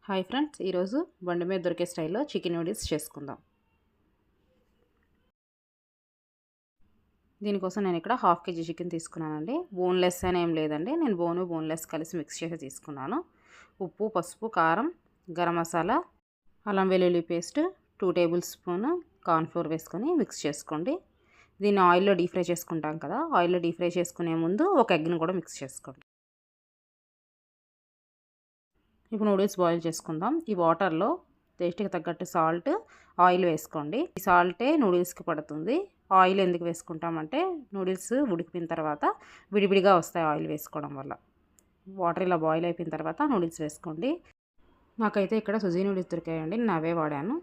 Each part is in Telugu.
హాయ్ ఫ్రెండ్స్, ఈరోజు బండి మీద దొరికే స్టైల్లో చికెన్ నూడిల్స్ చేసుకుందాం. దీనికోసం నేను ఇక్కడ హాఫ్ కేజీ చికెన్ తీసుకున్నానండి. బోన్లెస్ అని ఏం లేదండి, నేను బోన్లెస్ కలిసి మిక్స్ చేసి తీసుకున్నాను. ఉప్పు, పసుపు, కారం, గరం మసాలా, అల్లం వెల్లుల్లి పేస్ట్, 2 టేబుల్ స్పూన్ కార్న్ఫ్లోర్ వేసుకొని మిక్స్ చేసుకోండి. దీన్ని ఆయిల్లో డీప్ ఫ్రై చేసుకుంటాం కదా, ఆయిల్లో డీప్ ఫ్రై చేసుకునే ముందు ఒక ఎగ్ని కూడా మిక్స్ చేసుకోండి. ఇప్పుడు నూడిల్స్ బాయిల్ చేసుకుందాం. ఈ వాటర్లో టేస్ట్కి తగ్గట్టు సాల్ట్, ఆయిల్ వేసుకోండి. ఈ సాల్టే నూడిల్స్కి పడుతుంది. ఆయిల్ ఎందుకు వేసుకుంటామంటే నూడిల్స్ ఉడికిన తర్వాత విడివిడిగా వస్తాయి ఆయిల్ వేసుకోవడం వల్ల. వాటర్ ఇలా బాయిల్ అయిపోయిన తర్వాత నూడిల్స్ వేసుకోండి. నాకైతే ఇక్కడ సుజీ నూడిల్స్ దొరికాయండి, నేను అవే వాడాను.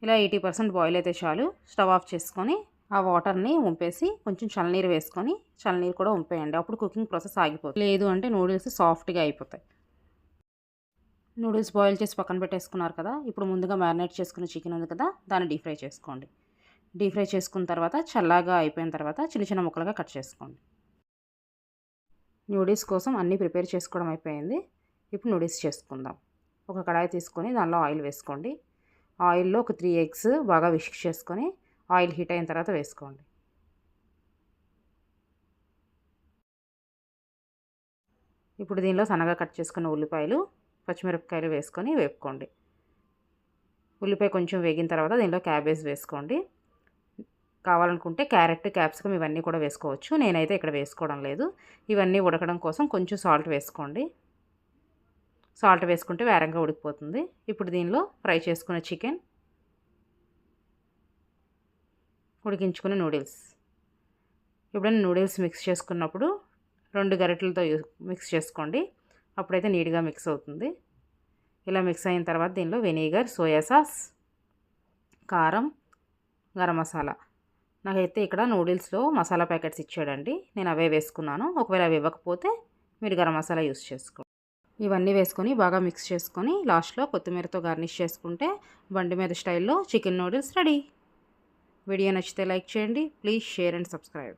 ఇలా 80% బాయిల్ అయితే చాలు. స్టవ్ ఆఫ్ చేసుకొని ఆ వాటర్ని వంపేసి కొంచెం చల్లనీరు వేసుకొని చల్లనీరు కూడా వంపేయండి. అప్పుడు కుకింగ్ ప్రాసెస్ ఆగిపోతుంది. లేదు అంటే నూడిల్స్ సాఫ్ట్గా అయిపోతాయి. నూడిల్స్ బాయిల్ చేసి పక్కన పెట్టేసుకున్నారు కదా, ఇప్పుడు ముందుగా మ్యారినేట్ చేసుకున్న చికెన్ ఉంది కదా, దాన్ని డీప్ ఫ్రై చేసుకోండి. డీప్ ఫ్రై చేసుకున్న తర్వాత చల్లగా అయిపోయిన తర్వాత చిన్న చిన్న ముక్కలుగా కట్ చేసుకోండి. నూడిల్స్ కోసం అన్నీ ప్రిపేర్ చేసుకోవడం అయిపోయింది. ఇప్పుడు నూడిల్స్ చేసుకుందాం. ఒక కడాయి తీసుకొని దానిలో ఆయిల్ వేసుకోండి. ఆయిల్లో ఒక 3 ఎగ్స్ బాగా విష్ చేసుకొని ఆయిల్ హీట్ అయిన తర్వాత వేసుకోండి. ఇప్పుడు దీనిలో సన్నగా కట్ చేసుకున్న ఉల్లిపాయలు, పచ్చిమిరపకాయలు వేసుకొని వేపుకోండి. ఉల్లిపాయ కొంచెం వేగిన తర్వాత దీనిలో క్యాబేజ్ వేసుకోండి. కావాలనుకుంటే క్యారెట్, క్యాప్సికమ్ ఇవన్నీ కూడా వేసుకోవచ్చు. నేనైతే ఇక్కడ వేసుకోవడం లేదు. ఇవన్నీ ఉడకడం కోసం కొంచెం సాల్ట్ వేసుకోండి. సాల్ట్ వేసుకుంటే వేరంగా ఉడికిపోతుంది. ఇప్పుడు దీనిలో ఫ్రై చేసుకున్న చికెన్, ఉడికించుకున్న నూడిల్స్. ఎప్పుడైనా నూడిల్స్ మిక్స్ చేసుకున్నప్పుడు 2 గరిటెలతో మిక్స్ చేసుకోండి. అప్పుడైతే నీట్గా మిక్స్ అవుతుంది. ఇలా మిక్స్ అయిన తర్వాత దీనిలో వెనిగర్, సోయా సాస్, కారం, గరం మసాలా. నాకైతే ఇక్కడ నూడిల్స్లో మసాలా ప్యాకెట్స్ ఇచ్చాడండి, నేను అవే వేసుకున్నాను. ఒకవేళ అవి ఇవ్వకపోతే మీరు గరం మసాలా యూస్ చేసుకోండి. ఇవన్నీ వేసుకొని బాగా మిక్స్ చేసుకొని లాస్ట్లో కొత్తిమీరతో గార్నిష్ చేసుకుంటే బండి మీద స్టైల్లో చికెన్ నూడిల్స్ రెడీ. వీడియో నచ్చితే లైక్ చేయండి. Please share and subscribe.